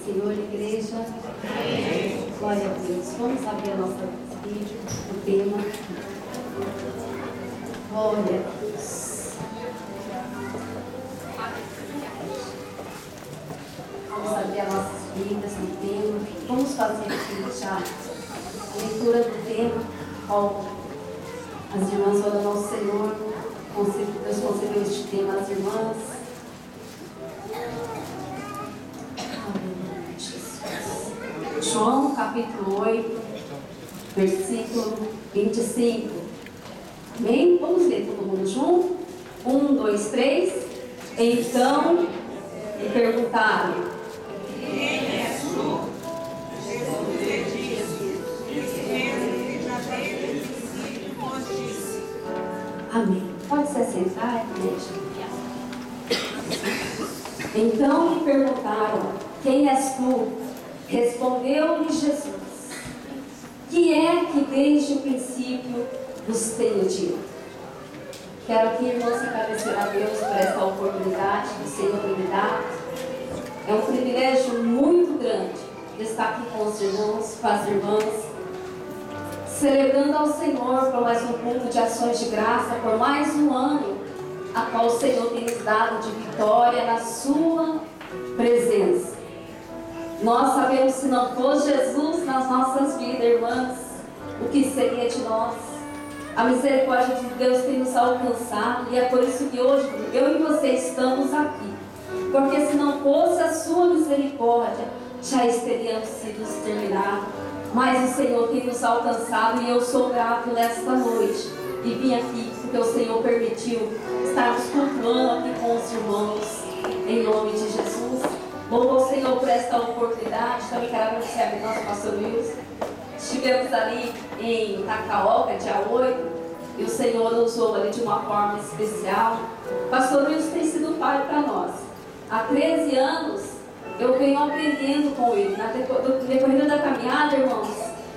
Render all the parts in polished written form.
Senhor, igreja. Amém. Glória a Deus. Vamos abrir a nossa vídeo, o tema. Glória a Deus. Vamos abrir as nossas vidas no tema. Vamos fazer aqui já a leitura do tema. As irmãs oram ao Senhor. Deus concedeu este tema às irmãs. João capítulo 8, versículo 25. Amém? Vamos ler todo mundo junto? 1, 2, 3. Então lhe perguntaram: quem és tu? Respondeu e disse: disse. Amém. Pode se assentar, igreja. Então lhe perguntaram: quem és tu? Respondeu-lhe Jesus: que é que desde o princípio vos tenho dito? Quero aqui, irmãos, agradecer a Deus por esta oportunidade que o Senhor me dá. É um privilégio muito grande estar aqui com os irmãos, com as irmãs, celebrando ao Senhor por mais um culto de ações de graça, por mais um ano, a qual o Senhor tem nos dado de vitória na sua presença. Nós sabemos, se não fosse Jesus nas nossas vidas, irmãs, o que seria de nós? A misericórdia de Deus tem nos alcançado, e é por isso que hoje eu e você estamos aqui. Porque se não fosse a sua misericórdia, já teríamos sido exterminados. Mas o Senhor tem nos alcançado, e eu sou grato nesta noite. E vim aqui porque o Senhor permitiu estarmos cultuando aqui com os irmãos, em nome de Jesus. Louvo ao Senhor por esta oportunidade. Também quero agradecer a nosso pastor Wilson. Estivemos ali em Itacaoca, dia 8, e o Senhor nos usou ali de uma forma especial. O pastor Wilson tem sido pai para nós. Há 13 anos eu venho aprendendo com ele. No decorrer da caminhada, irmãos,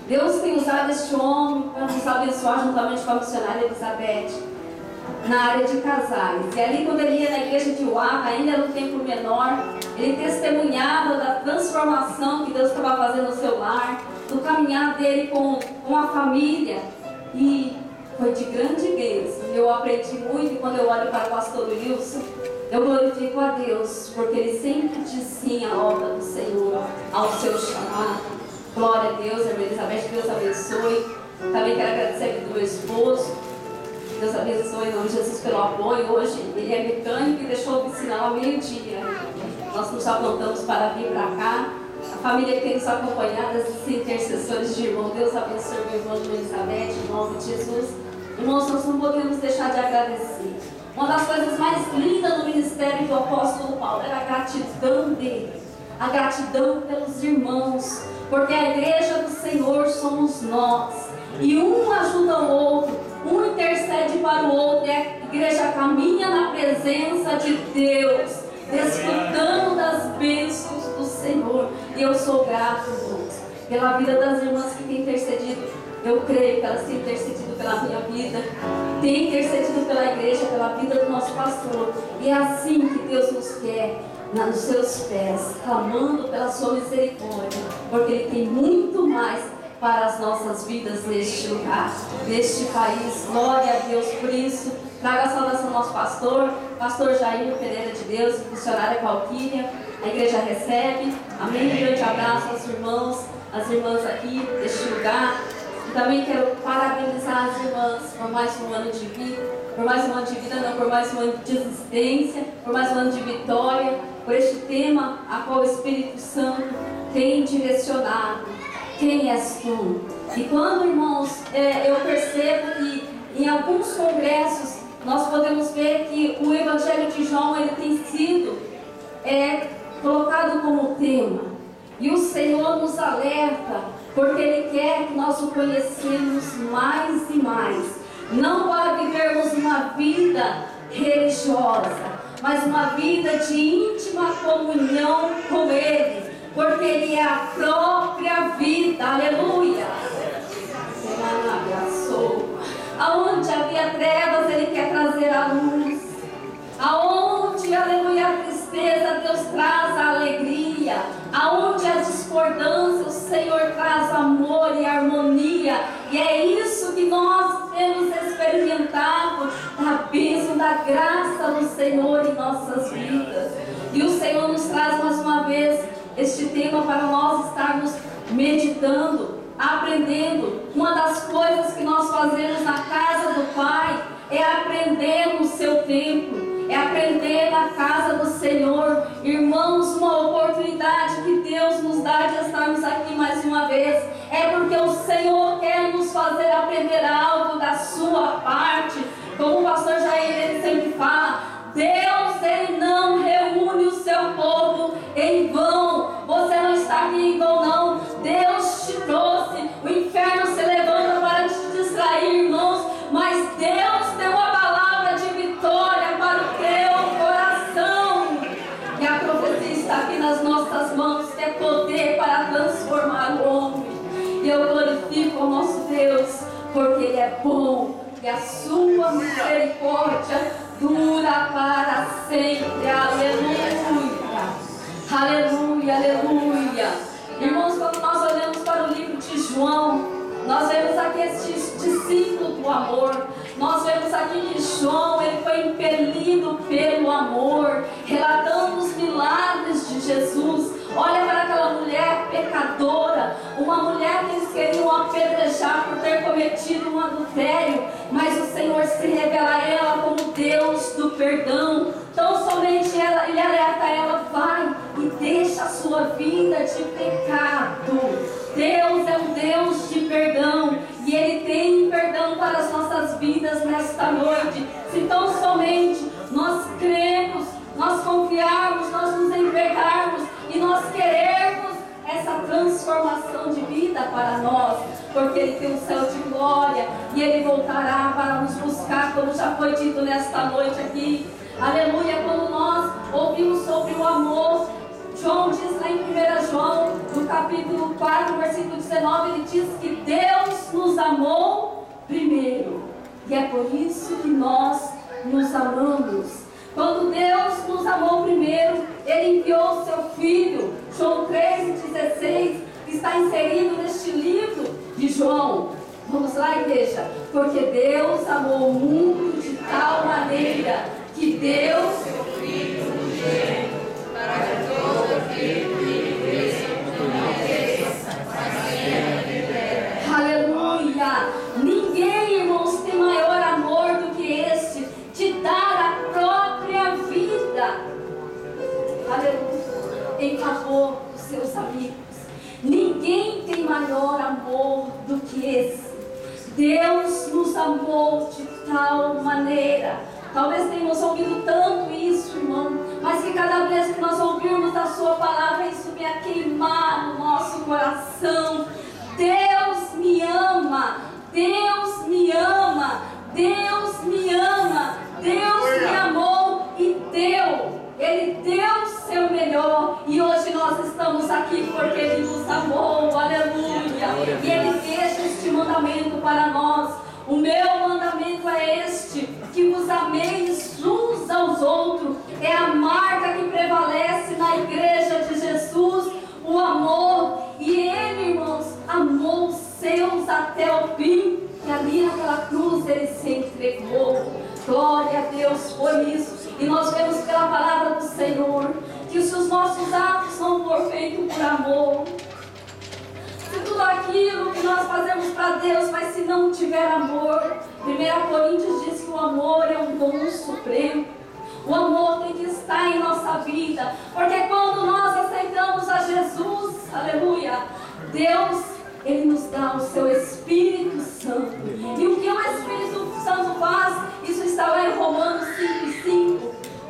Deus tem usado este homem para nos abençoar juntamente com a missionária Elizabeth na área de casais. E ali, quando ele ia na igreja de Uaca, ainda era um tempo menor, ele testemunhava da transformação que Deus estava fazendo no seu lar, do caminhar dele com a família, e foi de grande bênção. Eu aprendi muito, e quando eu olho para o pastor Wilson, eu glorifico a Deus, porque ele sempre diz sim à obra do Senhor, ao seu chamado. Glória a Deus, irmã Elizabeth, Deus abençoe. Também quero agradecer a vida do meu esposo. Deus abençoe em nome de Jesus pelo apoio. Hoje ele é mecânico e deixou a oficina ao meio-dia. Nós nos apontamos para vir para cá. A família que tem nos acompanhado, esses intercessores de irmão, Deus abençoe o irmão de Elizabeth, em nome de Jesus. Irmãos, nós não podemos deixar de agradecer. Uma das coisas mais lindas no ministério do apóstolo Paulo era a gratidão dele. A gratidão pelos irmãos. Porque a igreja do Senhor somos nós. E um ajuda o outro. Um intercede para o outro. E a igreja caminha na presença de Deus, desfrutando das bênçãos do Senhor. E eu sou grato, irmãos, pela vida das irmãs que têm intercedido. Eu creio que elas têm intercedido pela minha vida, têm intercedido pela igreja, pela vida do nosso pastor. E é assim que Deus nos quer, nos seus pés, clamando pela sua misericórdia, porque Ele tem muito mais para as nossas vidas neste lugar, neste país. Glória a Deus por isso. Traga a saudação ao nosso pastor Jair Pereira de Deus, missionária Valquíria. A igreja recebe. Amém. Um grande abraço aos irmãos, às irmãs aqui deste lugar. E também quero parabenizar as irmãs por mais um ano de vida, por mais um ano de vida, não, por mais um ano de existência, por mais um ano de vitória, por este tema a qual o Espírito Santo tem direcionado. Quem és tu? E quando, irmãos, eu percebo que em alguns congressos nós podemos ver que o Evangelho de João ele tem sido colocado como tema. E o Senhor nos alerta, porque Ele quer que nós o conhecemos mais e mais. Não para vivermos uma vida religiosa, mas uma vida de íntima comunhão com Ele. Porque Ele é a própria vida. Aleluia. Aonde havia trevas, Ele quer trazer a luz. Aonde, aleluia, a tristeza, Deus traz a alegria. Aonde da graça do Senhor em nossas vidas. E o Senhor nos traz mais uma vez este tema para nós estarmos meditando, aprendendo. Uma das coisas que nós fazemos na casa do Pai é aprender no seu templo, é aprender na casa do Senhor. Irmãos, uma oportunidade que Deus nos dá de estarmos aqui mais uma vez, é porque o Senhor quer nos fazer aprender algo da sua parte. Como o pastor Jair ele sempre fala, Deus ele não reúne o seu povo em vão. Você não está aqui em vão não. Deus te trouxe. O inferno se levanta para te distrair, irmãos, mas Deus tem uma palavra de vitória para o teu coração. E a profecia está aqui nas nossas mãos, que é poder para transformar o homem. E eu glorifico o nosso Deus, porque Ele é bom e a sua misericórdia dura para sempre. Aleluia, aleluia, aleluia. Irmãos, quando nós olhamos para o livro de João, nós vemos aqui este discípulo do amor. Nós vemos aqui que João ele foi impelido pelo amor, relatando os milagres de Jesus. Olha para aquela mulher pecadora, uma mulher que eles queriam apedrejar por ter cometido um adultério, mas o Senhor se revela a ela como Deus do perdão. Então somente Ele alerta ela, vai e deixa a sua vida de pecado. Deus é um Deus de perdão e Ele tem perdão para as nossas vidas nesta noite. Se tão somente nós cremos, nós confiarmos, nós nos entregarmos e nós queremos essa transformação de vida para nós, porque Ele tem um céu de glória e Ele voltará para nos buscar, como já foi dito nesta noite aqui. Aleluia, quando nós ouvimos sobre o amor, João diz lá em 1 João, no capítulo 4, versículo 19, ele diz que Deus nos amou primeiro. E é por isso que nós nos amamos. Quando Deus nos amou primeiro, Ele enviou o seu Filho. João 3,16 está inserido neste livro de João. Vamos lá, igreja. Porque Deus amou o mundo de tal maneira que deu seu Filho unigênito, para que todo aquele que cresça não pereça, mas tenha vida eterna. Aleluia! Ninguém, irmãos, tem maior amor do que este, de dar a própria vida. Aleluia! Em favor dos seus amigos. Ninguém tem maior amor do que esse. Deus nos amou de tal maneira. Talvez tenhamos ouvido tanto isso, irmão, mas que cada vez que nós ouvirmos a sua palavra, isso venha queimar no nosso coração. Deus me ama, Deus me ama, Deus me ama, Deus me amou e deu. Ele deu o seu melhor e hoje nós estamos aqui porque Ele nos amou, aleluia. E Ele deixa este mandamento para nós. O meu mandamento é este, que vos ameis uns aos outros. É a marca que prevalece na igreja de Jesus, o amor. E Ele, irmãos, amou os seus até o fim. E ali naquela cruz Ele se entregou. Glória a Deus por isso. E nós vemos pela palavra do Senhor que se os nossos atos não for feitos por amor, se tudo aquilo que nós fazemos para Deus, mas se não tiver amor, 1 Coríntios diz que o amor é um dom supremo. O amor tem que estar em nossa vida, porque quando nós aceitamos a Jesus, aleluia, Deus, Ele nos dá o seu Espírito Santo. E o que o Espírito Santo faz? Isso está lá em Romanos 5,5.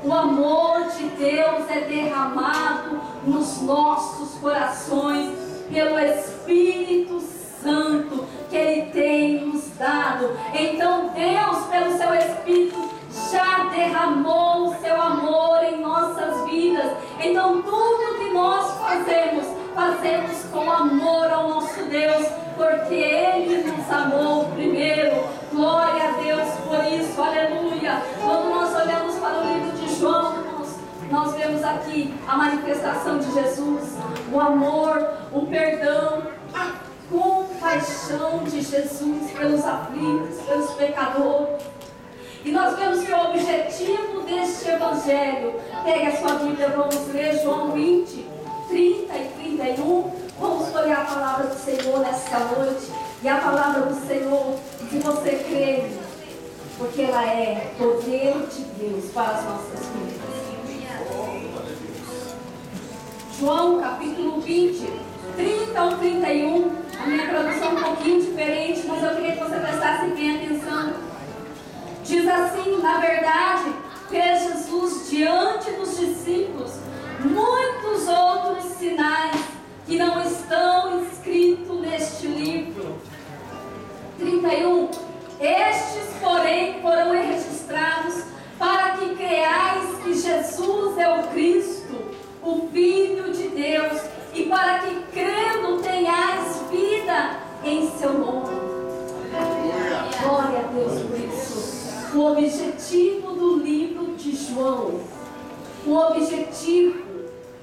O amor de Deus é derramado nos nossos corações pelo Espírito Santo que Ele tem nos dado. Então Deus, pelo seu Espírito, já derramou o seu amor em nossas vidas. Então tudo que nós fazemos, fazemos com amor ao nosso Deus, porque Ele nos amou primeiro. Glória a Deus por isso, aleluia. Quando nós olhamos para o livro de João, nós vemos aqui a manifestação de Jesus, o amor, o perdão, a compaixão de Jesus pelos aflitos, pelos pecadores. E nós vemos que o objetivo deste evangelho, pega a sua Bíblia, vamos ler João 20, 30 e 31. Vamos olhar a palavra do Senhor nesta noite. E a palavra do Senhor, se você crê, porque ela é poder de Deus para as nossas vidas. João capítulo 20, 30 ao 31. A minha tradução é um pouquinho diferente, mas eu queria que você prestasse bem atenção. Diz assim: na verdade, fez Jesus diante dos discípulos muitos outros sinais que não estão escritos neste livro. 31. Estes, porém, foram registrados para que creais que Jesus é o Cristo, o Filho de Deus, e para que crendo tenhais vida em seu nome. Glória a Deus por isso. O objetivo do livro de João, o objetivo,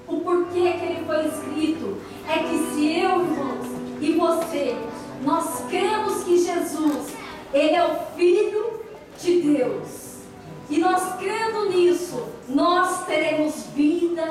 o porquê que ele foi escrito, é que se eu, irmãos, e você, nós cremos que Jesus, ele é o Filho de Deus, e nós crendo nisso, nós teremos vida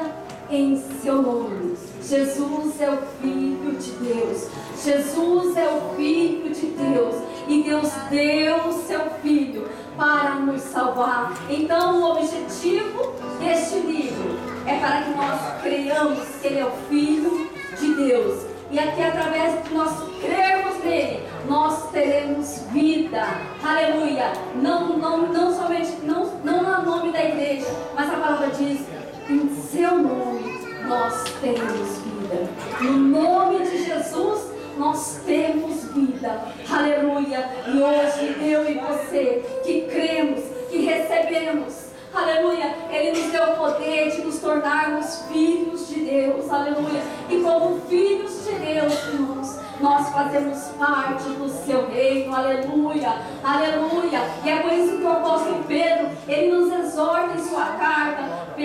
em seu nome. Jesus é o Filho de Deus. Jesus é o Filho de Deus. E Deus deu o seu Filho para nos salvar. Então o objetivo deste livro é para que nós creiamos que ele é o Filho de Deus. E aqui, através de nós crermos nele, nós teremos vida. Aleluia. Não somente, não no nome da igreja, mas a palavra diz: em seu nome nós teremos vida. No nome de Jesus nós temos vida. Aleluia. E hoje eu e você que cremos, que recebemos, aleluia, ele nos deu o poder de nos tornarmos filhos de Deus. Aleluia. E como filhos de Deus, irmãos, nós fazemos parte do seu reino. Aleluia, aleluia. E é por isso que o apóstolo Pedro, ele nos exorta em sua carta, 1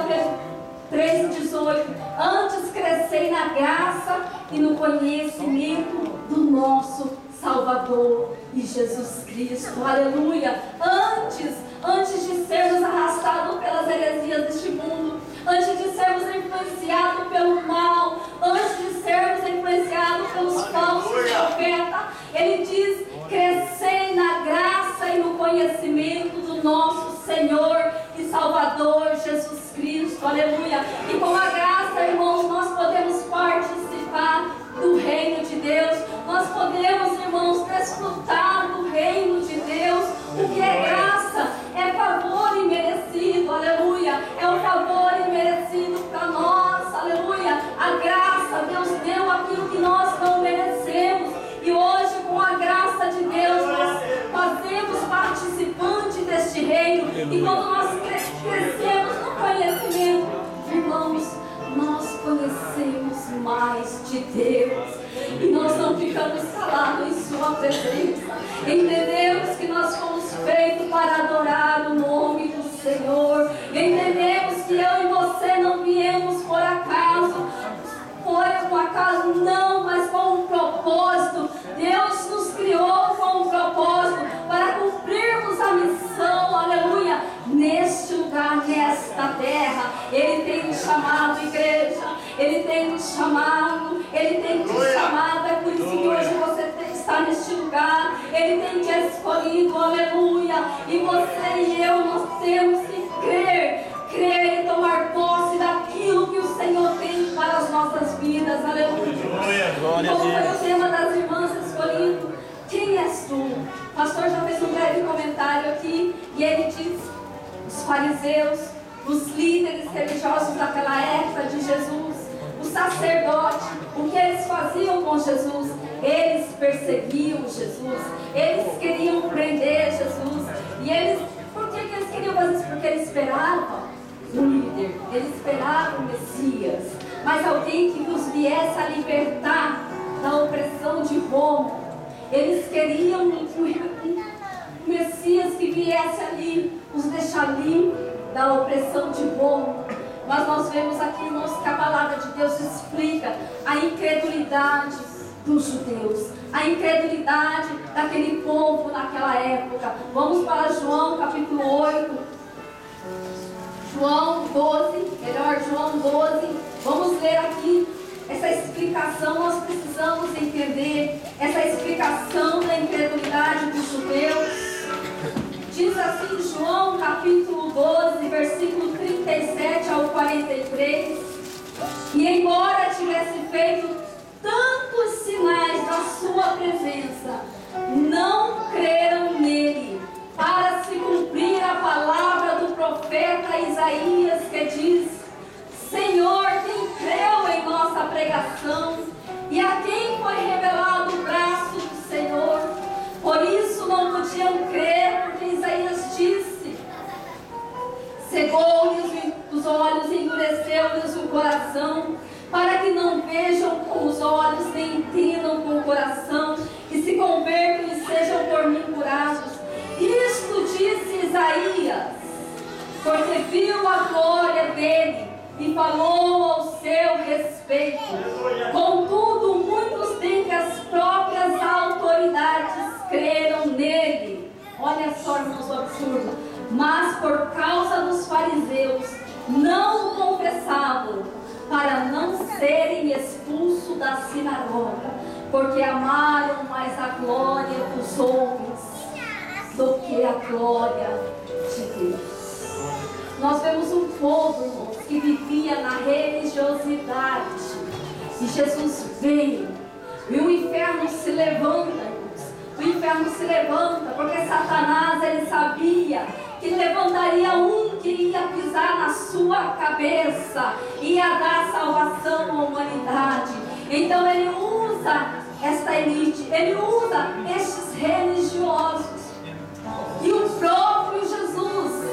Pedro 3,18: antes crescei na graça e no conhecimento do nosso Salvador e Jesus Cristo. Aleluia. Antes de sermos arrastados pelas heresias deste mundo, antes de sermos influenciados pelo mal, antes de sermos influenciados pelos falsos profetas, ele diz: crescei na graça e no conhecimento do nosso Senhor e Salvador Jesus Cristo. Aleluia. E com a graça, irmãos, nós podemos participar do reino de Deus. Nós podemos, irmãos, desfrutar do reino de Deus. O que é graça? É favor imerecido. Aleluia. É um favor imerecido para nós. Aleluia. A graça, Deus deu aquilo que nós não merecemos. E hoje, com a graça de Deus, nós fazemos participante deste reino. E quando nós crescemos no conhecimento, irmãos, nós conhecemos mais de Deus. E nós não ficamos calados em sua presença. Entendemos que nós fomos feitos para adorar o nome do Senhor. Entendemos que eu e você não viemos por acaso. Não, mas com um propósito. Deus nos criou com um propósito para cumprirmos a missão, aleluia, neste lugar, nesta terra. Ele tem nos chamado, igreja. Ele tem nos chamado. Ele tem te chamado. É por isso que hoje você está neste lugar. Ele tem te escolhido, aleluia. E você e eu, nós temos que crer e tomar posse daquilo que o Senhor tem para as nossas vidas. Aleluia. Como foi o tema das irmãs escolhido? Quem és tu? O pastor já fez um breve comentário aqui e ele diz: os fariseus, os líderes religiosos daquela época de Jesus, os sacerdotes, o que eles faziam com Jesus? Eles perseguiam Jesus, eles queriam prender Jesus. E eles, por que eles queriam fazer isso? Porque eles esperavam um líder, eles esperavam o Messias, mas alguém que nos viesse a libertar da opressão de Roma. Eles queriam um Messias que viesse ali, nos deixar livres da opressão de Roma. Mas nós vemos aqui, irmãos, que a palavra de Deus explica a incredulidade dos judeus, a incredulidade daquele povo naquela época. Vamos para João capítulo 8, João 12, João 12, vamos ler aqui essa explicação. Nós precisamos entender essa explicação da incredulidade dos judeus. Diz assim João capítulo 12, versículo 37 ao 43, e embora tivesse feito tantos sinais na sua presença, não creram nele, para se cumprir a palavra do profeta Isaías, que diz: Senhor, quem creu em nossa pregação, e a quem foi revelado o braço do Senhor? Por isso não podiam crer, porque Isaías disse: cegou-lhes os olhos e endureceu-lhes o coração, para que não vejam com os olhos, nem entendam com o coração, e se convertam e sejam por mim curados. Isto disse Isaías, porque viu a glória dele e falou ao seu respeito. Contudo, muitos dentre as próprias autoridades creram nele. Olha só, irmãos, o absurdo. Mas por causa dos fariseus não o confessavam, para não serem expulsos da sinagoga, porque amaram mais a glória dos homens do que a glória de Deus. Nós vemos um povo, irmãos, que vivia na religiosidade, e Jesus veio, e o inferno se levanta, irmãos. O inferno se levanta, porque Satanás, ele sabia que levantaria um que ia pisar na sua cabeça, ia dar salvação à humanidade. Então ele usa esta elite, ele usa estes religiosos. E o próprio Jesus,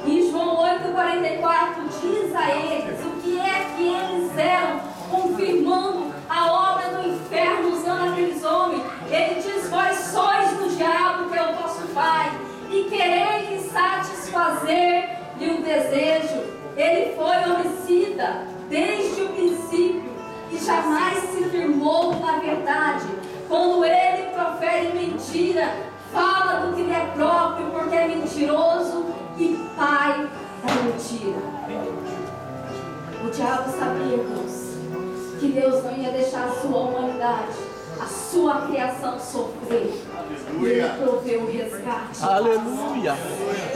em João 8,44, diz a eles o que é que eles eram, confirmando a obra do inferno usando aqueles homens. Ele diz: vós sois do diabo, que é o vosso pai, e quereis satisfazer-lhe o desejo. Ele foi homicida desde o princípio e jamais se firmou na verdade. Quando ele profere mentira, fala do que lhe é próprio, porque é mentiroso e pai da mentira. O diabo sabia, irmãos, que Deus não ia deixar a sua humanidade, a sua criação sofrer. E ele proveu o resgate. Aleluia!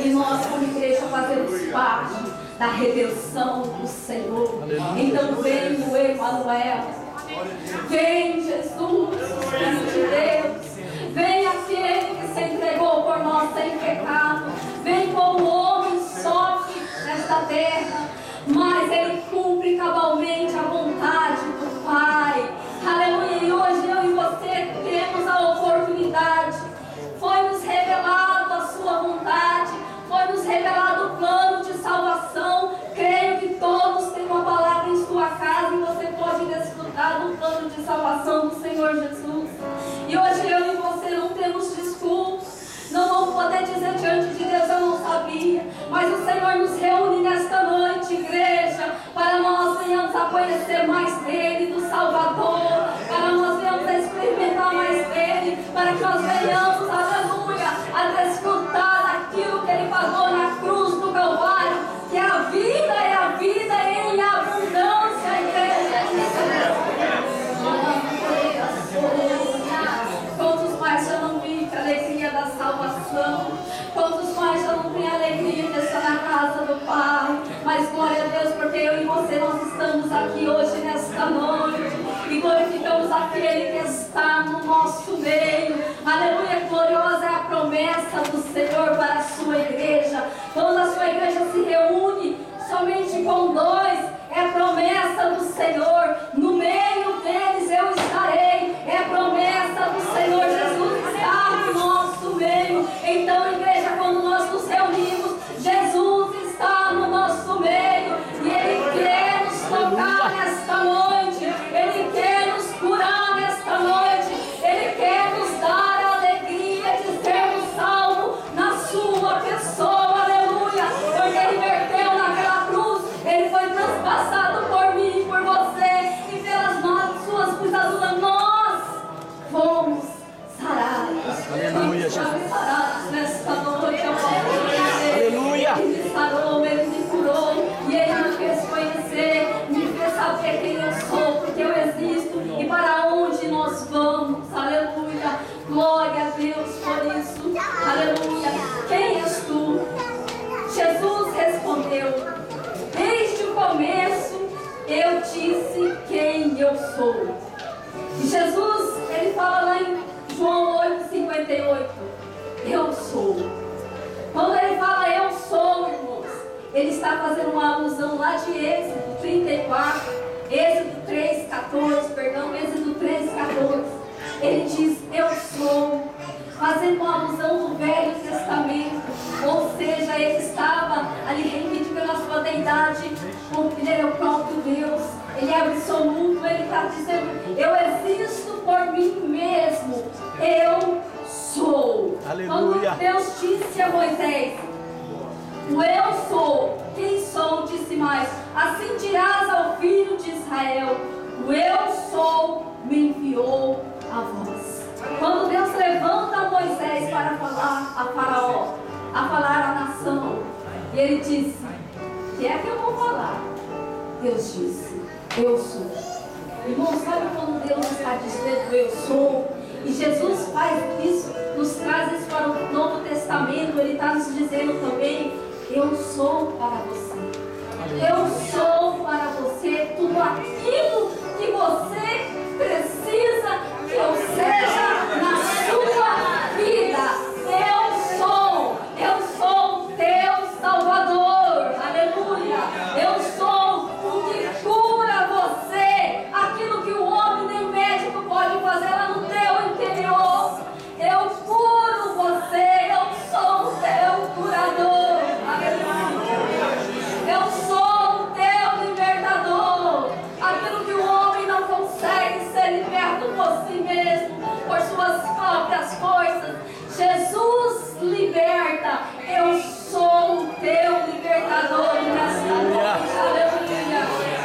E nós, como igreja, fazemos parte da redenção do Senhor. Aleluia. Então vem o Emanuel, vem Jesus, o Filho de Deus, vem aquele que se entregou por nós sem pecado, vem como homem, sofre nesta terra, mas ele cumpre cabalmente a vontade do Pai. Aleluia! E hoje eu e você temos a oportunidade. Foi-nos revelado a sua vontade, foi-nos revelado o plano de salvação. Creio que todos têm uma palavra em sua casa e você pode desfrutar do plano de salvação do Senhor Jesus. E hoje eu e você não temos desculpas. Não vamos poder dizer diante de Deus: eu não sabia. Mas o Senhor nos reúne nesta noite, igreja, para nós venhamos a conhecer mais dele, do Salvador, para nós venhamos a experimentar mais dele, para que nós venhamos, aleluia, a desfrutar daquilo que ele pagou na cruz do Calvário, que a vida é a vida em abundância, igreja. Quantos mais já não vivem a alegria da salvação? Quantos mais já não têm a alegria de estar na casa do Pai? Mas glória a Deus, porque eu e você, nós estamos aqui hoje, nesta noite, e glorificamos aquele que está no nosso meio. Aleluia! Gloriosa é a promessa do Senhor para a sua igreja. Quando a sua igreja se reúne somente com dois, é a promessa do Senhor. No meio deles eu estarei. É a promessa do Senhor. Jesus está no nosso meio. Então, igreja, quando nós nos reunimos, Jesus está no nosso meio. E Ele quer nos tocar nesta noite. Ele quer nos curar nesta noite. Ele quer nos dar a alegria de sermos salvos na sua pessoa. Aleluia! Porque Ele verteu naquela cruz. Ele foi transpassado por mim e por você. E disse quem eu sou. E Jesus, ele fala lá em João 8,58, eu sou. Quando ele fala eu sou, irmãos, ele está fazendo uma alusão lá de Êxodo 34, Êxodo 3,14, perdão, Êxodo 3,14. Ele diz eu sou, fazendo uma alusão do Velho Testamento, ou seja, ele estava ali reivindicando a sua deidade, ele é o próprio Deus, ele é absoluto, ele está dizendo, eu existo por mim mesmo, eu sou. Aleluia. Quando Deus disse a Moisés, o eu sou, quem sou, disse mais, assim dirás ao filho de Israel, o eu sou me enviou a vós. Quando Deus levanta Moisés para falar a Faraó, a falar à nação, e ele disse, o que é que eu vou falar? Deus disse, eu sou. Irmão, sabe quando Deus está dizendo eu sou? E Jesus faz isso, nos traz isso para o Novo Testamento, ele está nos dizendo também, eu sou para você. Eu sou para você tudo aquilo que você precisa que eu seja na sua vida. Eu sou teu Salvador. Aleluia. Eu sou o que cura você. Aquilo que o homem nem médico pode fazer lá no teu interior. Eu curo você. Eu sou o teu curador. Aleluia. Eu sou o teu libertador. Aquilo que o homem não consegue ser liberto por si mesmo, por suas próprias forças, Jesus liberta. Eu sou o teu libertador nesta noite. Aleluia.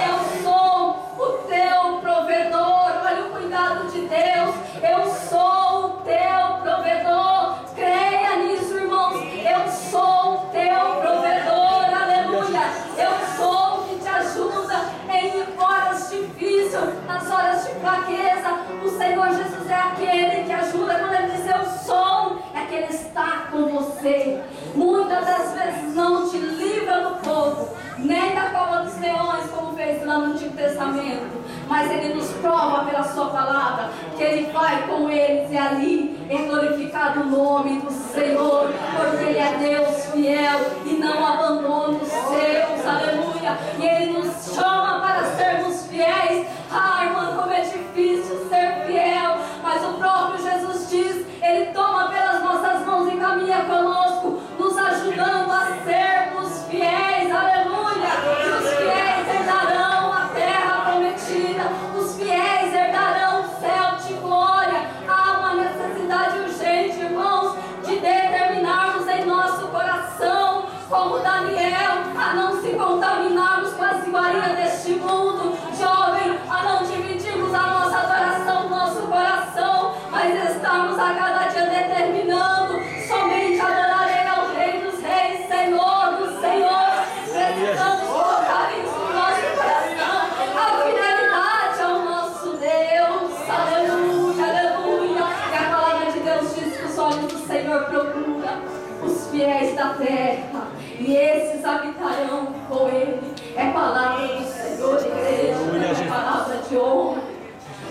Eu sou o teu provedor. Olha o cuidado de Deus. Eu sou o teu provedor. Creia nisso, irmãos. Eu sou o teu provedor. Aleluia. Eu sou o que te ajuda em horas difíceis, nas horas de fraqueza. O Senhor Jesus é aquele que ajuda. Quando ele diz eu sou, é que ele está com você. Muitas das vezes não te livra do fogo, nem da cova dos leões, como fez lá no Antigo Testamento, mas ele nos prova pela sua palavra que ele vai com eles, e ali é glorificado o nome do Senhor, porque ele é Deus fiel e não abandona os seus. Aleluia. E ele nos chama para sermos fiéis. Ah, irmã, como é difícil ser fiel, mas o próprio Jesus diz, ele toma pelas nossas mãos e caminha conosco, nos ajudando a sermos fiéis. Aleluia. E os fiéis herdarão a terra prometida, os fiéis herdarão o céu de glória. Há uma necessidade urgente, irmãos, de determinarmos em nosso coração, como Daniel, a não se contaminarmos com as iguarias deste mundo. Jovem, a não dividirmos a nossa adoração, nosso coração, mas estarmos a cada dia determinando somente adorarei ao Rei dos Reis, Senhor dos Senhores. Precisamos colocar isso no nosso coração, a fidelidade ao nosso Deus. Aleluia, aleluia. E a palavra de Deus diz que os olhos do Senhor procuram os fiéis da terra, e esses habitarão com ele. É palavra do Senhor, igreja, não é palavra de homem.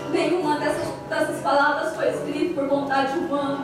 Nenhuma dessas palavras foi escrita por vontade humana.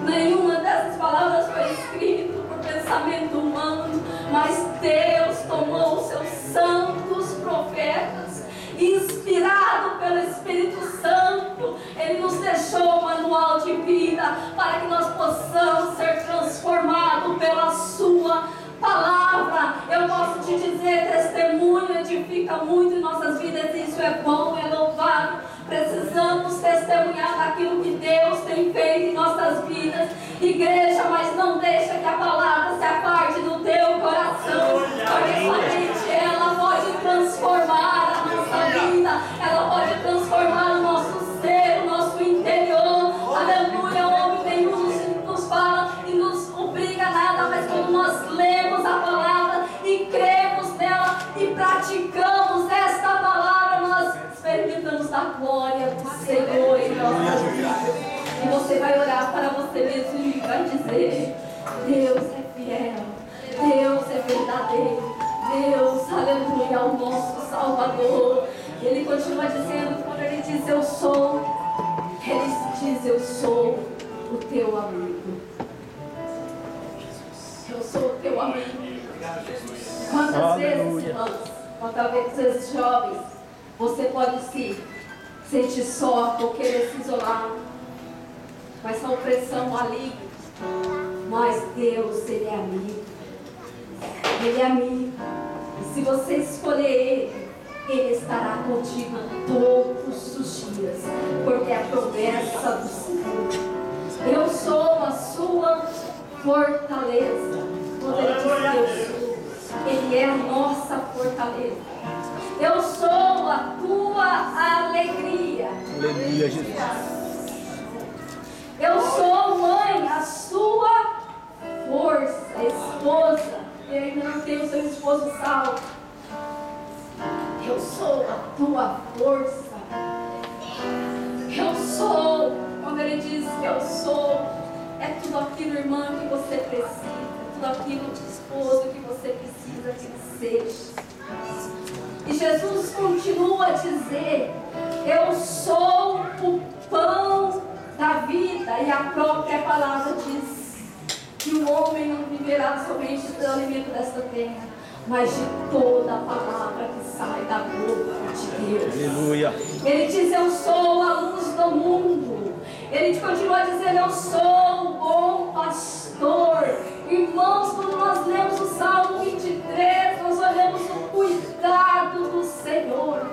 Nenhuma dessas palavras foi escrita por pensamento humano. Mas Deus tomou os seus santos profetas, inspirado pelo Espírito Santo, ele nos deixou um manual de vida para que nós possamos ser transformados pela sua palavra. Eu posso te dizer, testemunho edifica muito em nossas vidas, e isso é bom, é louvável. Precisamos testemunhar daquilo que Deus tem feito em nossas vidas, igreja, mas não deixa que a palavra se aparte do teu coração, porque somente ela pode transformar a nossa vida, ela pode transformar o nosso ser, o nosso interior. Aleluia. O homem nenhum nos fala e nos obriga a nada, mas quando nós lemos a palavra e cremos nela e praticamos esta palavra, nós experimentamos da glória do Senhor em nossas vidas. E você vai orar para você mesmo e vai dizer: Deus é fiel, Deus é verdadeiro, Deus, aleluia, é o nosso Salvador. Ele continua dizendo, quando ele diz eu sou, ele diz eu sou o teu amigo. Eu sou o teu amigo. Quantas vezes, irmãos, quantas vezes jovens, você pode se sentir só ou querer se isolar com essa opressão maligna, mas Deus, Ele é amigo. Ele é amigo. E se você escolher Ele, Ele estará contigo todos os dias, porque é a promessa do Senhor. Eu sou a sua fortaleza. Quando Ele diz eu sou, Ele é a nossa fortaleza. Eu sou a tua alegria. Aleluia, Jesus. Eu sou, mãe, a sua força, esposa. E ainda não tem o seu esposo salvo. Eu sou a tua força. Eu sou, quando ele diz que eu sou, é tudo aquilo, irmã, que você precisa. Tudo aquilo, esposo, que você precisa que ele seja. E Jesus continua a dizer, eu sou o pão da vida. E a própria palavra diz que o homem não viverá somente do alimento desta terra, mas de toda a palavra que sai da boca de Deus. Aleluia. Ele diz, eu sou a luz do mundo. Ele continua dizendo, eu sou o bom pastor. Irmãos, quando nós lemos o Salmo 23, nós olhamos o cuidado do Senhor.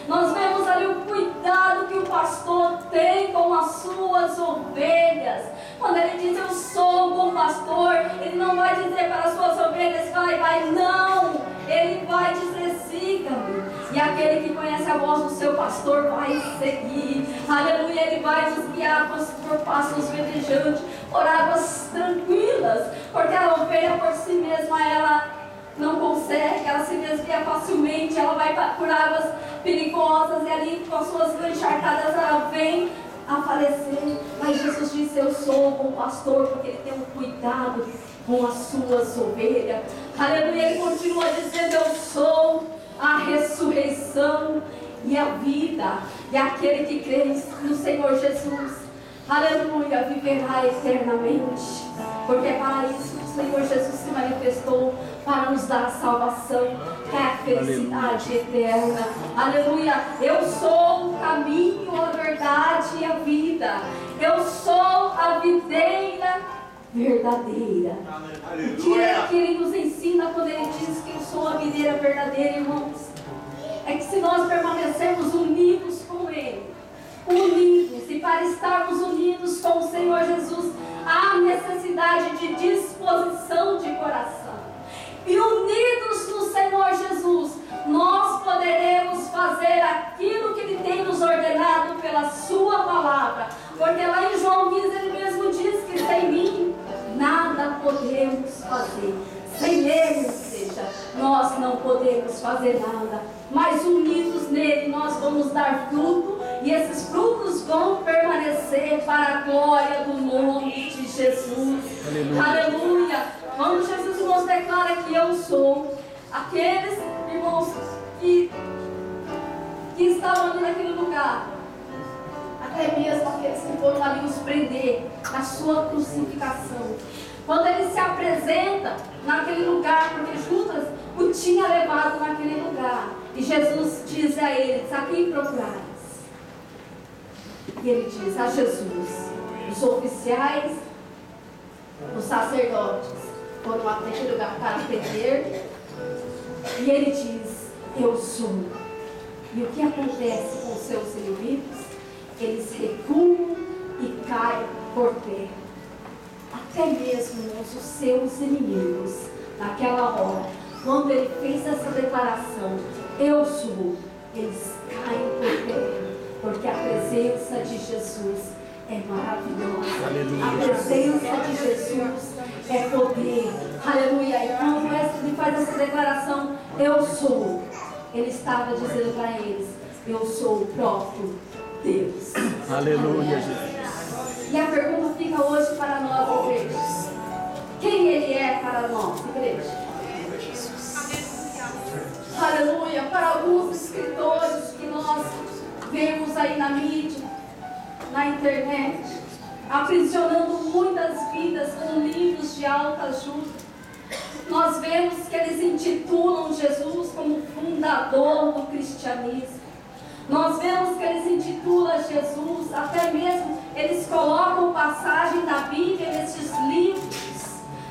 Nós vemos ali o cuidado que o pastor tem com as suas ovelhas. Quando ele diz, eu sou o bom pastor, ele não vai dizer para as suas ovelhas, vai, não. Ele vai dizer, siga-me. E aquele que conhece a voz do seu pastor vai seguir. Aleluia, ele vai nos guiar por passos verdejantes, por águas tranquilas. Porque a ovelha por si mesma, ela não consegue, ela se desvia facilmente, ela vai por águas perigosas e ali com as suas encharcadas ela vem a falecer. Mas Jesus disse, eu sou o bom pastor, porque ele tem um cuidado com as suas ovelhas. Aleluia, ele continua dizendo, eu sou a ressurreição e a vida. E aquele que crê no Senhor Jesus, aleluia, viverá eternamente. Porque para isso o Senhor Jesus se manifestou, para nos dar a salvação, que é a felicidade eterna. Aleluia. Eu sou o caminho, a verdade e a vida. Eu sou a videira verdadeira. O que é que ele nos ensina quando ele diz que eu sou a videira verdadeira, irmãos? É que se nós permanecermos unidos com Ele, unidos, e para estarmos unidos com o Senhor Jesus, há necessidade de disposição de coração. E unidos no Senhor Jesus, nós poderemos fazer aquilo que Ele tem nos ordenado pela Sua palavra. Porque lá em João 15 Ele mesmo diz que sem mim nada podemos fazer. Sem Ele, ou seja, nós não podemos fazer nada. Mas unidos nele nós vamos dar fruto. E esses frutos vão permanecer para a glória do nome de Jesus. Aleluia. Aleluia. Quando Jesus nos declara que eu sou, aqueles irmãos que estavam ali naquele lugar, até mesmo aqueles que foram ali nos prender na sua crucificação, quando ele se apresenta naquele lugar, porque Judas o tinha levado naquele lugar, e Jesus diz a eles, a quem procurais? E ele diz a Jesus, os oficiais, os sacerdotes foram até aquele lugar para prender, e ele diz, eu sou. E o que acontece com os seus inimigos? Eles recuam e caem por terra. Até mesmo os seus inimigos, naquela hora, quando ele fez essa declaração, eu sou, eles caem por terra, porque a presença de Jesus é maravilhosa. Aleluia. A presença de Jesus é poder. Aleluia. E quando ele faz essa declaração, eu sou, ele estava dizendo para eles, eu sou o próprio Deus. Aleluia, Jesus. E a pergunta fica hoje para nós, igreja. Quem Ele é para nós, igreja? Aleluia. Para alguns escritores que nós aí na mídia, na internet, aprisionando muitas vidas com livros de alta ajuda. Nós vemos que eles intitulam Jesus como fundador do cristianismo. Nós vemos que eles intitulam Jesus, até mesmo eles colocam passagem da Bíblia nesses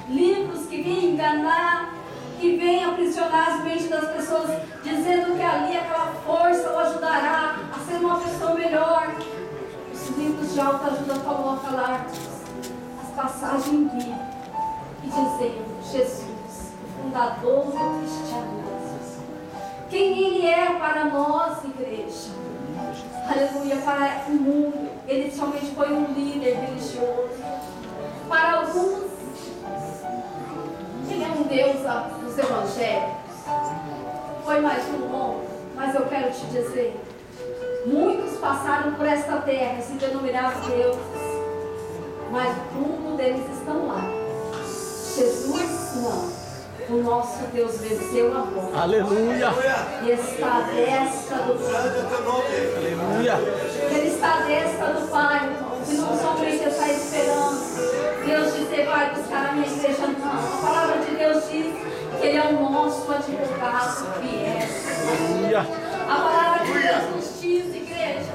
livros que vêm enganar, que vêm aprisionar as mentes das pessoas, dizendo que ali aquela força o ajudará a ser uma pessoa melhor. Os livros de alta ajuda colocam lá as passagens bíblicas e dizendo Jesus, o fundador do cristianismo. Quem Ele é para nós, igreja? Aleluia, para o mundo, Ele somente foi um líder religioso. Para alguns, Ele é um Deus dos evangelhos. Foi mais um homem, mas eu quero te dizer, muitos passaram por esta terra e se denominaram deuses, mas o túmulo deles estão lá. Jesus não. O nosso Deus venceu a morte. Aleluia. E está à destra do Pai. Aleluia. Ele está à destra do Pai. E não somente está esperando Deus dizer, vai buscar a minha igreja, não. A palavra de Deus diz que Ele é o nosso advogado fiel. Aleluia. A palavra de Deus nos diz, igreja,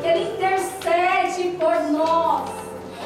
que Ele intercede por nós.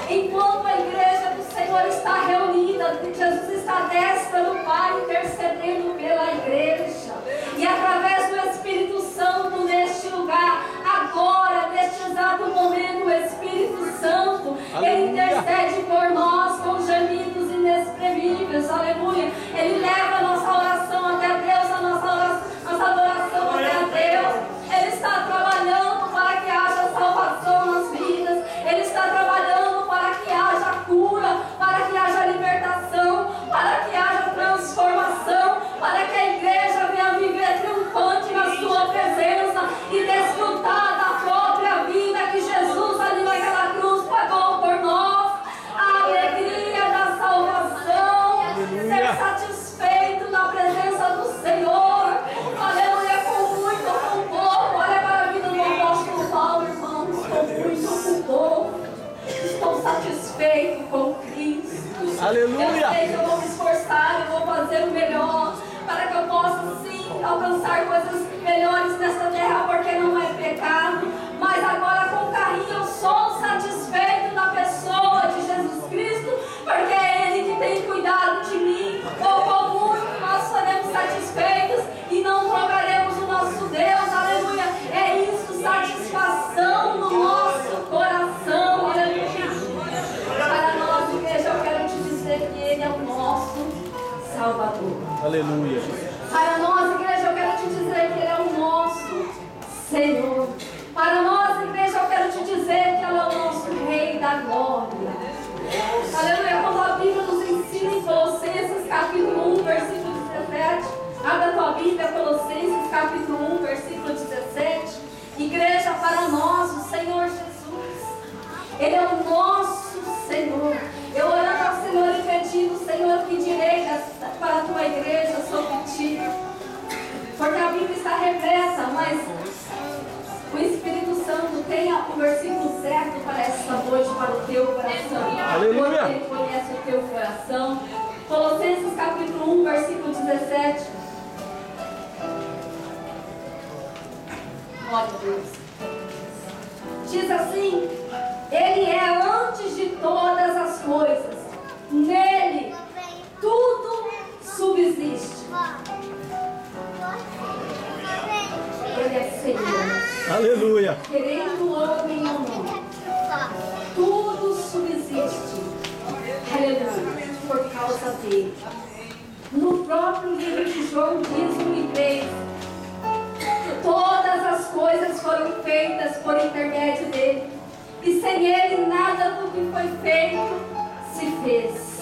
Enquanto a igreja do Senhor está reunida, Jesus está à destra do Pai intercedendo pela igreja. E através do Espírito Santo neste lugar, agora, neste exato momento, o Espírito Santo, Ele intercede por nós com gemidos inexprimíveis. Aleluia. Ele leva a nossa oração até Deus, a nossa adoração até Deus. Ele está trabalhando para que haja salvação nas vidas. Ele está trabalhando para que haja cura, para que haja libertação, para que haja transformação, para que a igreja venha viver triunfante na sua presença e desfrutar da própria vida que Jesus ali naquela cruz pagou por nós. A alegria da salvação, ser satisfeito na presença do Senhor. Aleluia, com muito ou com pouco. Olha para a vida do apóstolo Paulo, irmãos, com muito ou com pouco. Estou satisfeito com Cristo. Aleluia. Eu sei que eu vou me esforçar, eu vou fazer o melhor, para que eu possa sim alcançar coisas melhores nesta terra, porque não é pecado. Mas agora com carinho eu sou satisfeito na pessoa de Jesus Cristo, porque é Ele que tem cuidado de mim. Pouco ou muito nós seremos satisfeitos e não trocaremos o nosso Deus. Aleluia. É isso, satisfação no nosso coração. Aleluia. Para nós, igreja, eu quero te dizer que Ele é o nosso Salvador. Aleluia. Para nós, igreja, eu quero te dizer que Ele é o nosso Senhor. Para nós, igreja, eu quero te dizer que Ele é o nosso Rei da Glória. Aleluia. Quando a Bíblia nos ensina em Colossenses capítulo 1, versículo 17. Abra a tua Bíblia, Colossenses capítulo 1, versículo 17. Igreja, para nós, o Senhor Jesus, Ele é o nosso Senhor. Eu orando ao Senhor e pedindo, Senhor, que direi para a tua igreja sobre ti. Porque a Bíblia está repressa, mas o Espírito Santo tem o versículo certo para esta noite, para o teu coração. Aleluia. Porque Ele conhece o teu coração. Colossenses capítulo 1, versículo 17. Glória a Deus. Diz assim: Ele é antes de todas as coisas, nele tudo subsiste. Ele é Senhor. Aleluia. Querendo o homem ou não, tudo subsiste. Aleluia. Por causa dele. No próprio livro de João diz no 3: todas as coisas foram feitas por intermédio dele, e sem ele nada do que foi feito se fez.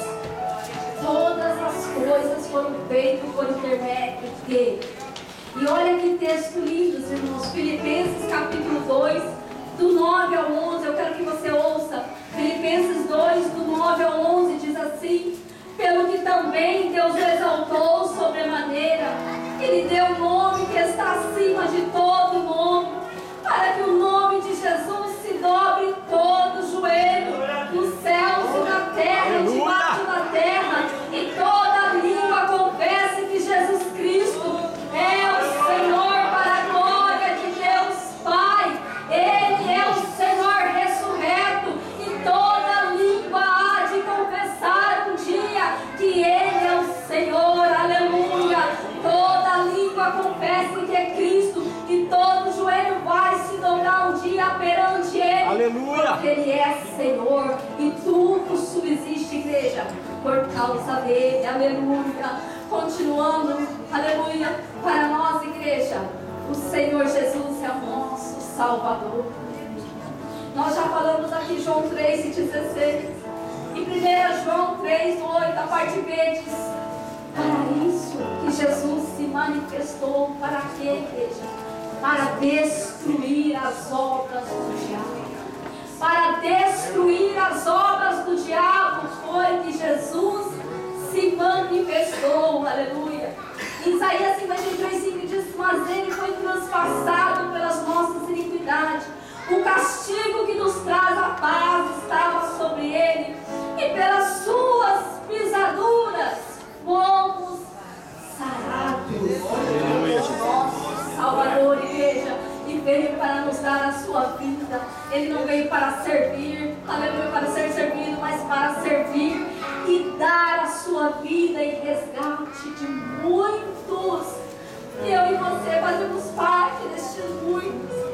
Todas as coisas foram feitas por intermédio dele. E olha que texto lindo, irmãos. Filipenses capítulo 2, do 9 ao 11. Eu quero que você ouça. Filipenses 2, do 9 ao 11, diz assim: pelo que também Deus o exaltou sobremaneira, Ele deu o nome que está acima de todo nome, para que o por causa dele, aleluia. Continuando, aleluia, para nós, igreja, o Senhor Jesus é o nosso Salvador. Nós já falamos aqui João 3,16. E 1 João 3,8, a parte B diz: para isso que Jesus se manifestou, para quê, igreja? Para destruir as obras do diabo. Para destruir as obras do diabo foi que Jesus se manifestou, aleluia. Isaías 53,5 diz: mas ele foi transpassado pelas nossas iniquidades, o castigo que nos traz a paz estava sobre ele, e pelas suas pisaduras fomos sarados. Nosso Salvador, igreja, e veio para nos dar a sua vida. Ele não veio para servir, aleluia, para ser servido, mas para servir e dar a sua vida em resgate de muitos. Eu e você fazemos parte destes muitos.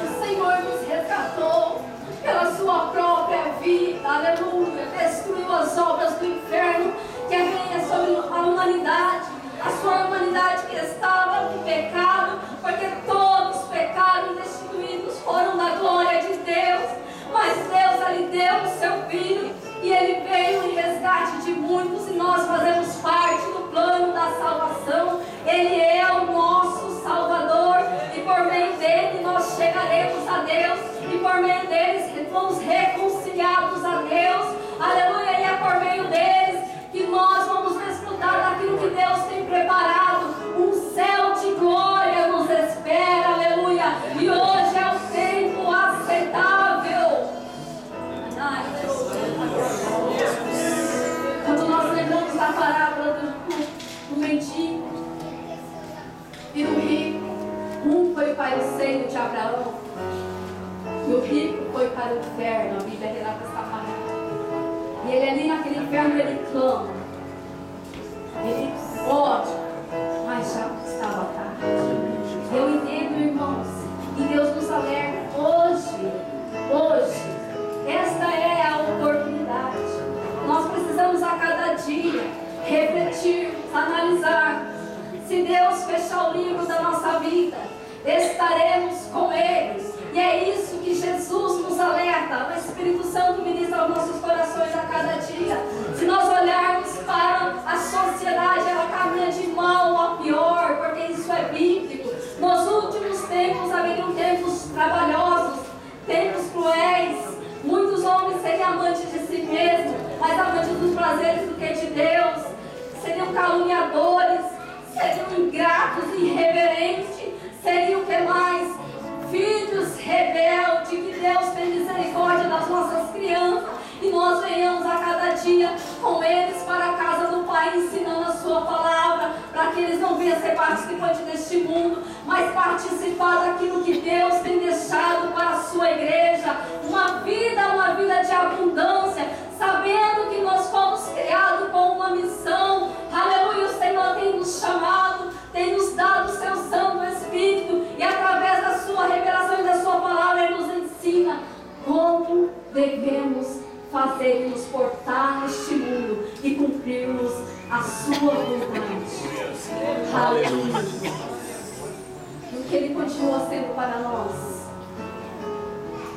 O Senhor nos resgatou pela sua própria vida, aleluia. Destruiu as obras do inferno que vinha sobre a humanidade, a sua humanidade que estava em pecado, porque todos pecaram e destituídos foram da glória de Deus. Mas Deus ali deu o seu Filho e ele veio em resgate de muitos, e nós fazemos parte do plano da salvação. Ele é o nosso Salvador, e por meio dele nós chegaremos a Deus, e por meio deles fomos reconciliados a Deus, aleluia. E é por meio deles que nós vamos desfrutar daquilo que Deus tem preparado. Um céu de glória nos espera, aleluia. E hoje é o tempo aceitável. Ai, Deus. Quando nós lembramos da parábola do mendigo e do rico, um foi para o seio de Abraão e o rico foi para o inferno. A Bíblia relata essa parábola. E ele ali naquele inferno, ele clama, ele pode, mas já estava tarde. Eu entendo, irmãos, e Deus nos alerta hoje, esta é a oportunidade. Nós precisamos a cada dia refletir, analisar. Se Deus fechar o livro da nossa vida, estaremos com Ele. E é isso que Jesus nos alerta. O Espírito Santo ministra aos nossos corações a cada dia. Se nós olharmos para a sociedade, ela caminha de mal a pior, porque isso é bíblico. Nos últimos tempos haveriam tempos trabalhosos, tempos cruéis. Muitos homens seriam amantes de si mesmos, mais amantes dos prazeres do que de Deus. Seriam caluniadores, seriam ingratos, irreverentes. Seriam o que mais? Filhos rebeldes. Que Deus tenha misericórdia das nossas crianças e nós venhamos a cada dia com eles para a casa do Pai, ensinando a sua palavra, para que eles não venham ser participantes deste mundo, mas participar daquilo que Deus tem deixado para a sua igreja. Uma vida de abundância, sabendo que nós fomos criados com uma missão. Aleluia. O Senhor tem nos chamado, tem nos dado o seu Santo Espírito, e através da sua revelação e da sua palavra Ele nos ensina como devemos fazer e nos portar neste mundo e cumprirmos a sua vontade. Aleluia. Porque Ele continua sendo para nós.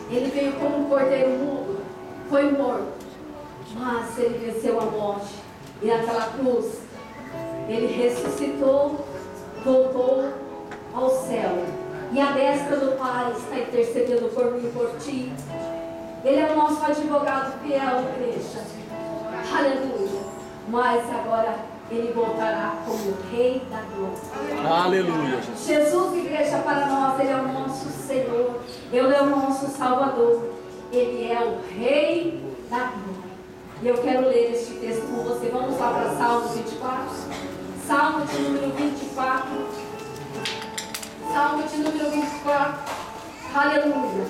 Ele veio como um cordeiro mudo, foi morto, mas Ele venceu a morte, e naquela cruz Ele ressuscitou, voltou ao céu, e a destra do Pai está intercedendo por mim e por ti. Ele é o nosso advogado fiel, igreja. Aleluia. Mas agora Ele voltará como Rei da glória. Aleluia. Jesus, igreja, para nós, Ele é o nosso Senhor. Ele é o nosso Salvador. Ele é o Rei da glória. E eu quero ler este texto com você. Vamos lá para Salmo 24. Salmo de número 24. Salmo de número 24. Aleluia.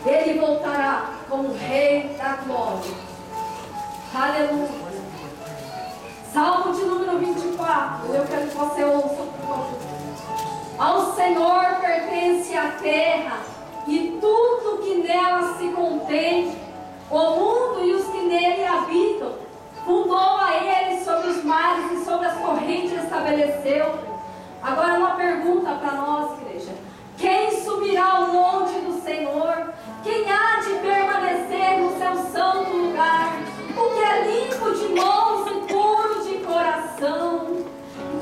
Ele voltará como Rei da glória. Aleluia. Salmo de número 24. Eu quero que você ouça, por favor. Ao Senhor pertence a terra e tudo que nela se contém, o mundo e os que nele habitam. fundou a ele sobre os mares e sobre as correntes estabeleceu. Agora uma pergunta para nós, igreja: quem subirá ao monte do Senhor? Quem há de permanecer no seu santo lugar? O que é limpo de mãos e puro de coração,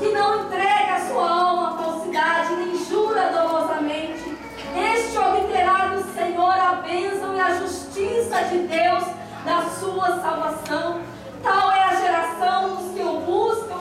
que não entrega a sua alma à falsidade, nem jura dolosamente, este obterá do Senhor a bênção e a justiça de Deus da sua salvação. Tal é a geração dos que o buscam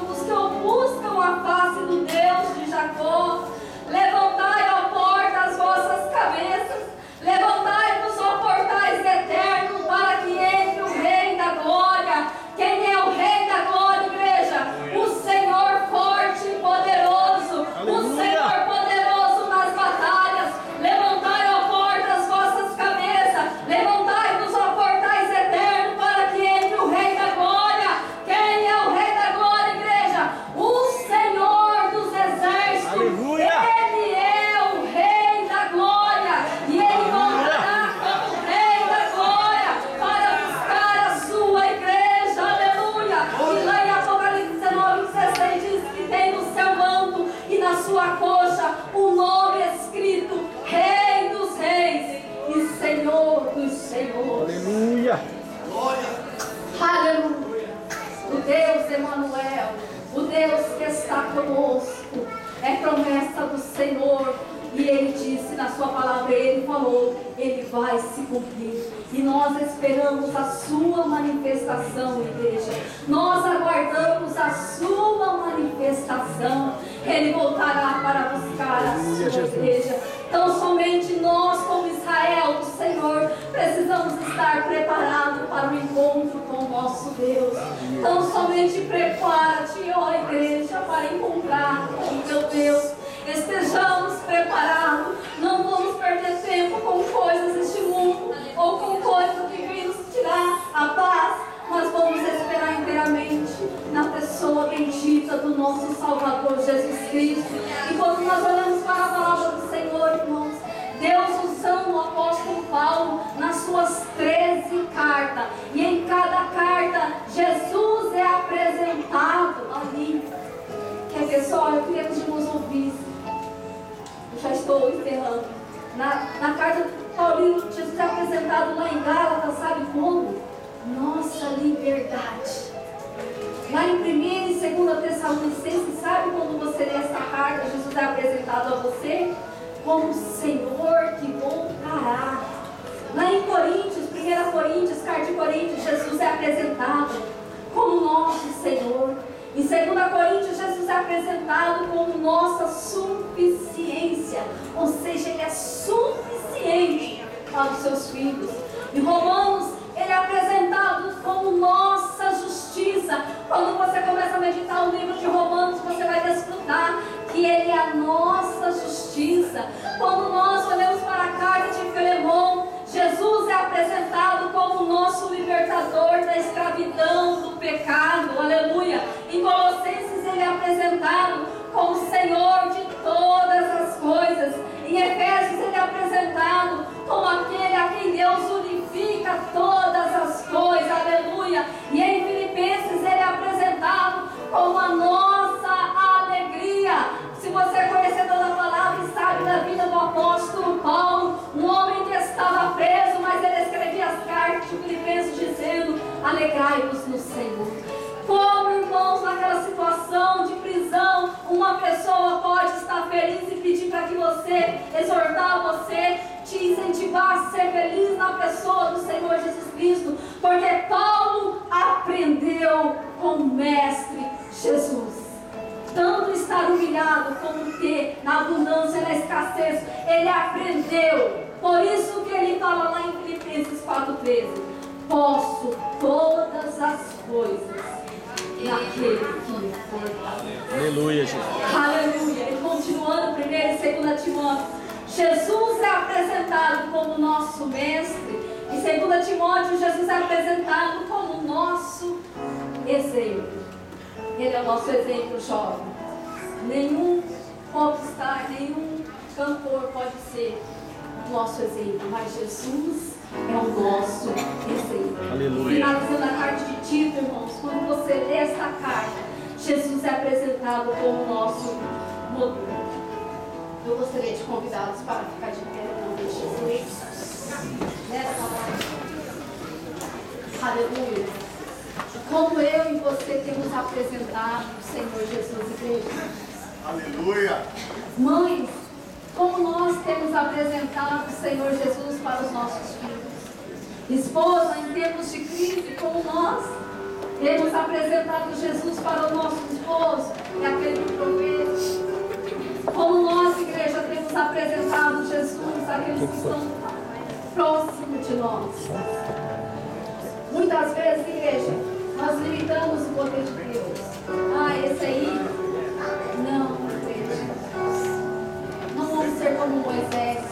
a face do Deus de Jacó. Levantai, ó porta, as vossas cabeças, levantai-vos, ó portais eternos, para que entre o Rei da Glória. Quem é o Rei da Glória, igreja? O Senhor forte e poderoso. Aleluia. O Senhor poderoso nas batalhas. Levantai, ó porta, as vossas cabeças, levantai-vos, ó portais eternos, para que entre o Rei da Glória. Quem é o Rei da Glória, igreja? O Senhor dos exércitos. Aleluia. Ele é o Rei da Glória, e Ele voltará como Rei da Glória para buscar a sua igreja. Aleluia. E lá em Apocalipse 19:16 diz que tem no seu manto e na sua coxa o nome escrito: Rei dos Reis e Senhor dos Senhores. Aleluia. Aleluia. O Deus Emanuel, o Deus que está conosco, é promessa do Senhor. E Ele disse na sua palavra, Ele falou, Ele vai se cumprir. E nós esperamos a sua manifestação, igreja. Nós aguardamos a sua manifestação. Ele voltará para buscar a sua igreja. Então somente nós, como Israel do Senhor, precisamos estar preparados para o encontro com o nosso Deus. Então somente prepara-te, ó igreja, para encontrar com o teu Deus. Estejamos preparados. Não vamos perder tempo com coisas deste mundo ou com coisas que vêm nos tirar a paz, mas vamos esperar inteiramente na pessoa bendita do nosso Salvador Jesus Cristo. E quando nós olhamos para a palavra do Senhor, irmãos, Deus usando o apóstolo Paulo nas suas 13 cartas, e em cada carta Jesus é apresentado ali. Quer ver só? Eu queria que os irmãos ouvissem. Eu já estou encerrando. Na carta de Paulinho, Jesus é apresentado lá em Gálatas, sabe como? Nossa liberdade. Lá em 1 e 2 Tessalonicenses, sabe quando você lê essa carta, Jesus é apresentado a você como o Senhor que voltará. Lá em Coríntios, 1 Coríntios, carta de Coríntios, Jesus é apresentado como nosso Senhor. Em 2 Coríntios, Jesus é apresentado como nossa suficiência, ou seja, Ele é suficiente para os seus filhos. Em Romanos, Ele é apresentado como nossa justiça. Quando você começa a meditar o livro de Romanos, você vai desfrutar que Ele é a nossa justiça. Quando nós olhamos para a carta de Filemão, Jesus é apresentado como nosso libertador da escravidão, do pecado, aleluia. Em Colossenses Ele é apresentado como Senhor de todas as coisas. Em Efésios Ele é apresentado como aquele a quem Deus unifica todas as coisas, aleluia. E em Filipenses Ele é apresentado como a nossa alegria. Se você conhecer toda a palavra e sabe da vida do apóstolo Paulo, um homem que estava preso, mas ele escrevia as cartas de Filipenses dizendo: alegrai-vos no Senhor. Como, irmãos, naquela situação de prisão, uma pessoa pode estar feliz e pedir para que você, exortar você, te incentivar a ser feliz na pessoa do Senhor Jesus Cristo, porque Paulo aprendeu com o Mestre Jesus. Tanto estar humilhado como ter na abundância, na escassez, ele aprendeu. Por isso que ele fala lá em Filipenses 4,13: posso todas as coisas naquele que me fortalece. Aleluia, Jesus. Aleluia. E continuando 1 e 2 Timóteo, Jesus é apresentado como nosso mestre. Em 2 Timóteo, Jesus é apresentado como nosso exemplo. Ele é o nosso exemplo, jovem. Nenhum popstar, nenhum cantor pode ser nosso exemplo, mas Jesus é o nosso exemplo. Aleluia. Finalizando a carta de Tito, irmãos, quando você lê esta carta, Jesus é apresentado como nosso modelo. Eu gostaria de convidá-los para ficar de pé em nome de Jesus. Nessa hora. Aleluia. Como eu e você temos apresentado o Senhor Jesus, igreja. Aleluia. Mães, como nós temos apresentado o Senhor Jesus para os nossos filhos. Esposa, em tempos de crise, como nós temos apresentado Jesus para o nosso esposo e aquele que provê. Como nós, igreja, temos apresentado Jesus àqueles que estão próximos de nós. Muitas vezes, igreja, nós limitamos o poder de Deus. Ah, esse aí, não, igreja. Não vamos ser como Moisés.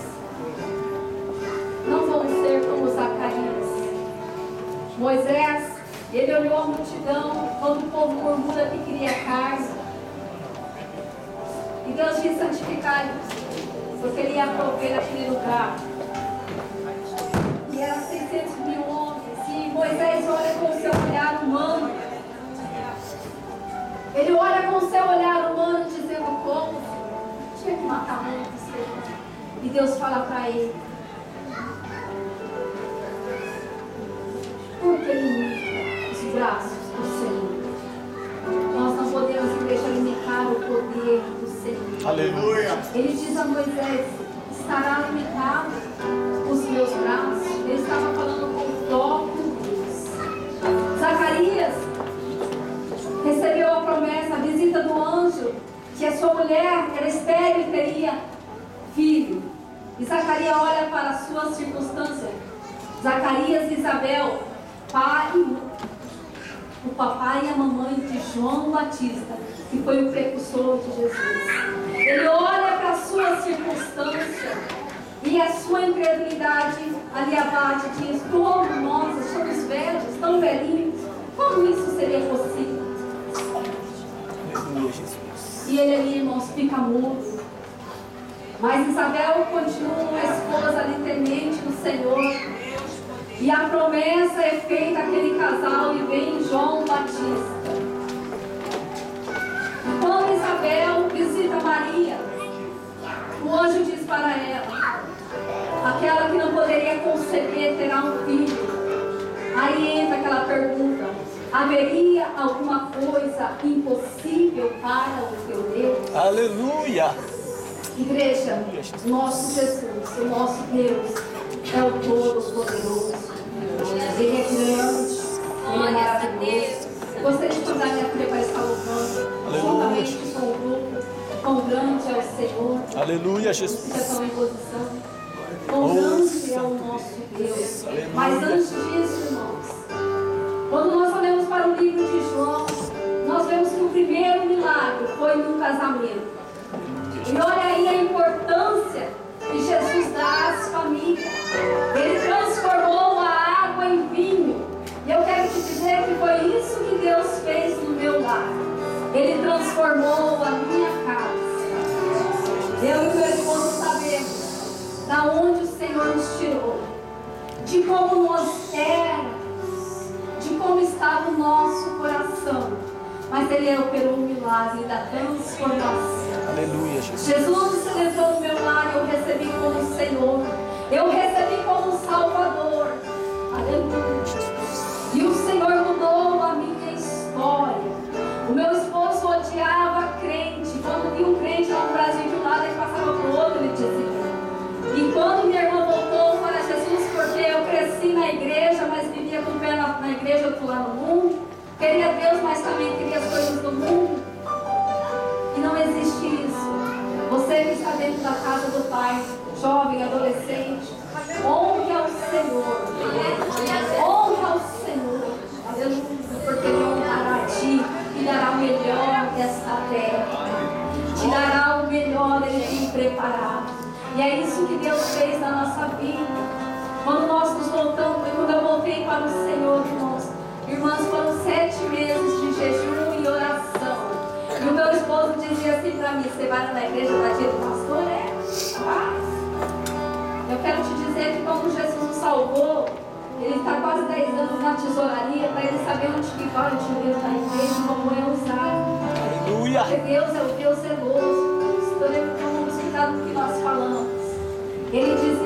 Não vamos ser como Zacarias. Moisés, ele olhou a multidão quando o povo murmura que queria carne. E Deus disse santificar-lhes, porque ele ia prover aquele lugar. E eram 600 mil homens. E Moisés olha com o seu olhar humano. Ele olha com o seu olhar humano, dizendo como tinha que matar muitos. E Deus fala para ele: por que limita os braços do Senhor? Nós não podemos, igreja, limitar o poder do Senhor. Aleluia. Ele diz a Moisés: estará limitado os meus braços. Ele estava falando com o próprio Deus. Zacarias recebeu a promessa, a visita do anjo, que a sua mulher era estéril e teria filho. E Zacarias olha para a sua circunstância. Zacarias e Isabel, o papai e a mamãe de João Batista, que foi o precursor de Jesus. Ele olha para a sua circunstância e a sua incredulidade ali abate e diz: como nós somos velhos, tão velhinhos, como isso seria possível? E ele ali, irmãos, fica mudo. Mas Isabel continua uma esposa ali temente do Senhor. E a promessa é feita àquele casal e vem João Batista. Quando Isabel visita Maria, o anjo diz para ela: aquela que não poderia conceber terá um filho. Aí entra aquela pergunta: haveria alguma coisa impossível para o teu Deus? Aleluia. Igreja, nosso Jesus, o nosso Deus, é o Todo-Poderoso. Ele é grande, Ele é maravilhoso. Gostaria de convidar minha filha para estar louvando, juntamente com o grupo. Quão grande é o Senhor. Aleluia, Jesus. Fica tão em posição. Quão grande é o nosso Deus. Mas antes disso, irmãos, quando nós olhamos para o livro de João, nós vemos que o primeiro milagre foi num casamento. E olha aí a importância que Jesus dá às famílias. Ele transformou a água em vinho. E eu quero te dizer que foi isso que Deus fez no meu lar. Ele transformou a minha casa. Eu e meu esposo sabemos da onde o Senhor nos tirou, de como nós éramos, de como estava o nosso coração. Mas Ele operou um milagre da transformação. Aleluia, Jesus. Jesus entrou no meu lar e eu recebi como Senhor. Eu recebi como Salvador. Aleluia. E o Senhor mudou a minha história. O meu esposo odiava crente. Quando via um crente lá no Brasil de um lado, ele passava para o outro, ele dizia. E quando minha irmã voltou para Jesus, porque eu cresci na igreja, mas vivia com o pé na igreja, outro lá no mundo. Queria Deus, mas também queria as coisas do mundo. E não existe isso. Você que está dentro da casa do Pai, jovem, adolescente, honre ao Senhor. Honre ao Senhor. Aleluia. Porque Ele honrará a ti e dará o melhor desta terra. Te dará o melhor, Ele tem preparado. E é isso que Deus fez na nossa vida. Quando nós nos voltamos, quando eu voltei para o Senhor, irmãs, foram 7 meses de jejum e oração. E o meu esposo dizia assim para mim: você vai na igreja da dia do pastor? É? Vai. Eu quero te dizer que como Jesus nos salvou, Ele está quase 10 anos na tesouraria para Ele saber onde que vai o dinheiro da igreja e como é usado. Aleluia. Porque Deus é o Deus zeloso. Então, vamos cuidar do que nós falamos. Ele diz